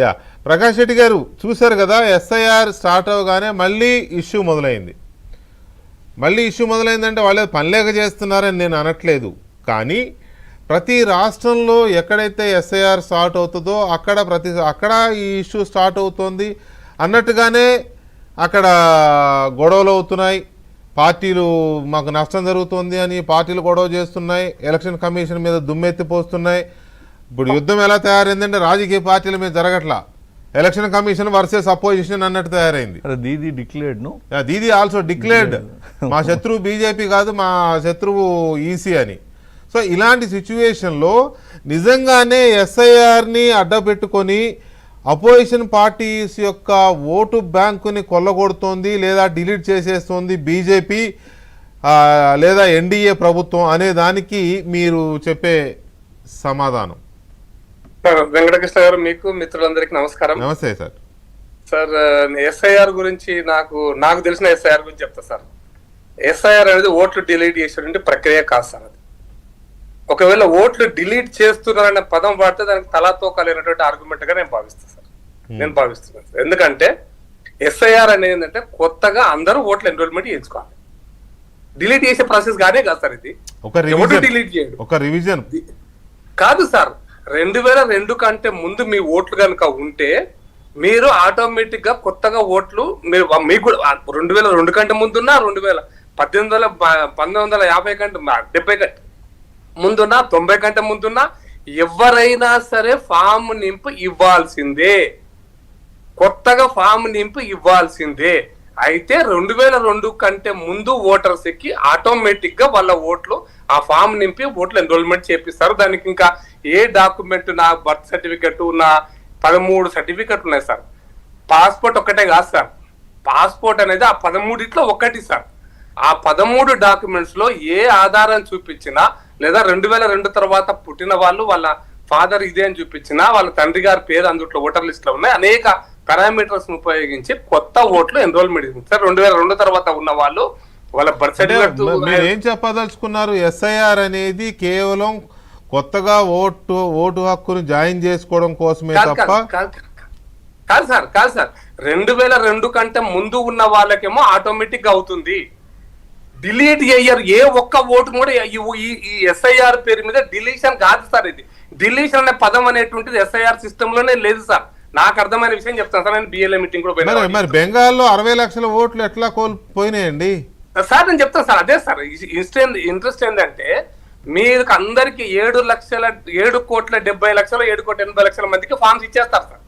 Yeah Prakash Reddy గారు చూశారు కదా, ఎస్ఐఆర్ స్టార్ట్ అవగానే మళ్ళీ ఇష్యూ మొదలైంది. అంటే వాళ్ళు పనిలేక చేస్తున్నారని నేను అనట్లేదు, కానీ ప్రతి రాష్ట్రంలో ఎక్కడైతే ఎస్ఐఆర్ స్టార్ట్ అవుతుందో అక్కడ ఈ ఇష్యూ స్టార్ట్ అవుతుంది అన్నట్టుగానే అక్కడ గొడవలు అవుతున్నాయి. పార్టీలు మాకు నష్టం జరుగుతుంది అని పార్టీలు గొడవ చేస్తున్నాయి, ఎలక్షన్ కమిషన్ మీద దుమ్మెత్తిపోస్తున్నాయి. ఇప్పుడు యుద్ధం ఎలా తయారైందంటే రాజకీయ పార్టీల మీద జరగట్లా, ఎలక్షన్ కమిషన్ వర్సెస్ అపోజిషన్ అన్నట్టు తయారైంది. దీదీ ఆల్సో డిక్లేర్డ్ మా శత్రువు బీజేపీ కాదు, మా శత్రువు ఈసీ అని. సో ఇలాంటి సిచ్యువేషన్లో నిజంగానే ఎస్ఐఆర్ని అడ్డపెట్టుకొని అపోజిషన్ పార్టీస్ యొక్క ఓటు బ్యాంకుని కొల్లగొడుతోంది లేదా డిలీట్ చేసేస్తోంది బీజేపీ లేదా ఎన్డీఏ ప్రభుత్వం అనే దానికి మీరు చెప్పే సమాధానం? వెంకటకృష్ణ గారు, మీకు మిత్రులందరికీ నమస్కారం. నమస్తే సార్. సార్, ఎస్ఐఆర్ గురించి నాకు తెలిసిన ఎస్ఐఆర్ గురించి చెప్తా సార్. ఎస్ఐఆర్ అనేది ఓట్లు డిలీట్ చేసేటువంటి ప్రక్రియ కాదు సార్. అది ఒకవేళ ఓట్లు డిలీట్ చేస్తున్నారనే పదం వాడితే దానికి తలాతోక లేనటువంటి ఆర్గ్యుమెంట్ గా నేను భావిస్తాను సార్. ఎందుకంటే ఎస్ఐఆర్ అనేది ఏంటంటే కొత్తగా అందరూ ఓట్లు ఎన్రోల్మెంట్ చేయించుకోవాలి. డిలీట్ చేసే ప్రాసెస్ గానే కాదు సార్. ఇది డిలీట్ చేయడం ఒక రివిజన్ కాదు సార్. 2002 కంటే ముందు మీ ఓట్లు కనుక ఉంటే మీరు ఆటోమేటిక్ గా కొత్తగా ఓట్లు మీకు 2002 కంటే ముందున్నా, 1950 కంటే 70 కంటే ముందున్నా, 90 కంటే ముందున్నా ఎవరైనా సరే ఫామ్ నింపు ఇవ్వాల్సిందే. కొత్తగా ఫామ్ నింపు ఇవ్వాల్సిందే. అయితే 2002 కంటే ముందు ఓటర్స్ ఎక్కి ఆటోమేటిక్ గా వాళ్ళ ఓట్లు ఆ ఫామ్ నింపి ఓట్లు ఎన్రోల్మెంట్ చేపిస్తారు. దానికి ఇంకా ఏ డాక్యుమెంట్, నా బర్త్ సర్టిఫికెట్, నా 13 సర్టిఫికెట్ ఉన్నాయి సార్. పాస్పోర్ట్ ఒక్కటే కాదు సార్. పాస్పోర్ట్ అనేది ఆ 13 ఒకటి సార్. ఆ 13 డాక్యుమెంట్స్ లో ఏ ఆధారం చూపించినా లేదా 2002 తర్వాత పుట్టిన వాళ్ళు వాళ్ళ ఫాదర్ ఇదే అని చూపించినా, వాళ్ళ తండ్రి గారి పేరు అందులో ఓటర్ లిస్ట్ లో ఉన్నాయి. అనేక పారామీటర్స్ ఉపయోగించి కొత్త ఓట్లు ఎన్రోల్మెంట్ సార్. 2002 తర్వాత ఉన్న వాళ్ళు వాళ్ళ బర్త్ సర్టిఫికెట్. మీరు ఏం చెప్పదలుచుకున్నారు? ఎస్ఐఆర్ అనేది కేవలం కొత్తగా ఓటు హక్కును జాయిన్ చేసుకోవడం కోసమే తప్ప కాదు సార్. 2002 కంటే ముందు ఉన్న వాళ్ళకేమో ఆటోమేటిక్ గా అవుతుంది. డిలీట్ చేయరు ఏ ఒక్క ఓటు కూడా. ఈ ఎస్ఐఆర్ పేరు మీద డిలీషన్ కాదు సార్. ఇది డిలీషన్ అనే పదం అనేటువంటిది ఎస్ఐఆర్ సిస్టమ్ లోనే లేదు సార్. నాకు అర్థమైన విషయం చెప్తాను సార్. నేను బిఎల్ఏ మీటింగ్ కూడా మరి బెంగాల్లో 60 లక్షల ఓట్లు ఎట్లా కోల్పోయినాయండి సార్? నేను చెప్తాను సార్. అదే సార్ ఇంట్రెస్ట్ ఏంటంటే మీరు అందరికి 7,70,00,000 మందికి ఫామ్స్ ఇచ్చేస్తారు సార్.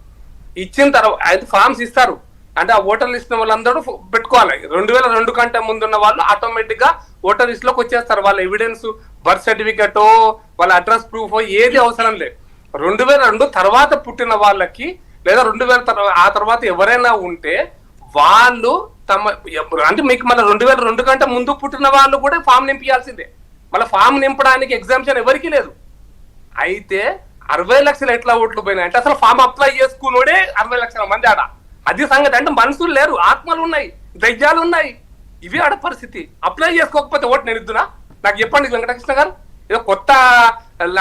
ఇచ్చిన తర్వాత ఫామ్స్ ఇస్తారు అంటే ఆ ఓటర్ లిస్ట్ వాళ్ళందరూ పెట్టుకోవాలి. 2002 కంటే ముందున్న వాళ్ళు ఆటోమేటిక్ గా ఓటర్ లిస్ట్ లోకి వచ్చేస్తారు. వాళ్ళ ఎవిడెన్స్, బర్త్ సర్టిఫికెట్, వాళ్ళ అడ్రస్ ప్రూఫ్ ఏది అవసరం లేదు. 2002 తర్వాత పుట్టిన వాళ్ళకి లేదా 2000 ఆ తర్వాత ఎవరైనా ఉంటే వాళ్ళు అంటే మీకు మళ్ళీ 2002 కంటే ముందు పుట్టిన వాళ్ళు కూడా ఫామ్ నింపించాల్సిందే. మళ్ళీ ఫామ్ నింపడానికి ఎగ్జామ్షన్ ఎవరికి లేదు. అయితే 60 లక్షల ఎట్లా ఓట్లు పోయినాయి అంటే అసలు ఫామ్ అప్లై చేసుకున్నాడే 60 లక్షల మంది ఆడ. అది సంగతి. అంటే మనుషులు లేరు, ఆత్మలు ఉన్నాయి, దయ్యాలు ఉన్నాయి. ఇవి ఆడ పరిస్థితి. అప్లై చేసుకోకపోతే ఓటు నేనిద్దునా? నాకు చెప్పండి వెంకటకృష్ణ గారు. ఏదో కొత్త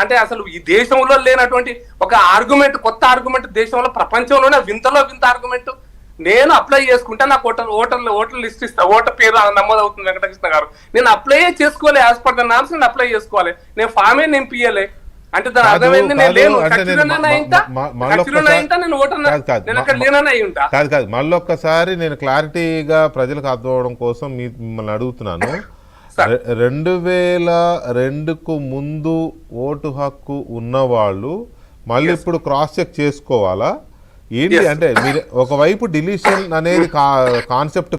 అంటే అసలు ఈ దేశంలో లేనటువంటి ఒక ఆర్గ్యుమెంట్, కొత్త ఆర్గ్యుమెంట్ దేశంలో ప్రపంచంలోనే వింతలో వింత ఆర్గ్యుమెంట్. నేను అప్లై చేసుకుంటే నాకు ఓటర్ లిస్ట్ ఇస్తా, ఓటర్ పేరు నమోదు అవుతుంది వెంకటకృష్ణ గారు. నేను అప్లై చేసుకోవాలి, యాజ్ పర్ ద నామ్స్ నేను అప్లై చేసుకోవాలి. నేను ఫామే నింపియలే అంటే దాని అర్థమైంది నేను లేను. కాదు. మళ్ళొక్కసారి నేను క్లారిటీగా ప్రజలకు అర్థం అవడం కోసం మిమ్మల్ని అడుగుతున్నాను. 2002కు ముందు ఓటు హక్కు ఉన్నవాళ్ళు మళ్ళీ ఇప్పుడు క్రాస్ చెక్ చేసుకోవాలా ఏంటి? అంటే మీరు ఒకవైపు డిలీషన్ అనేది కాన్సెప్ట్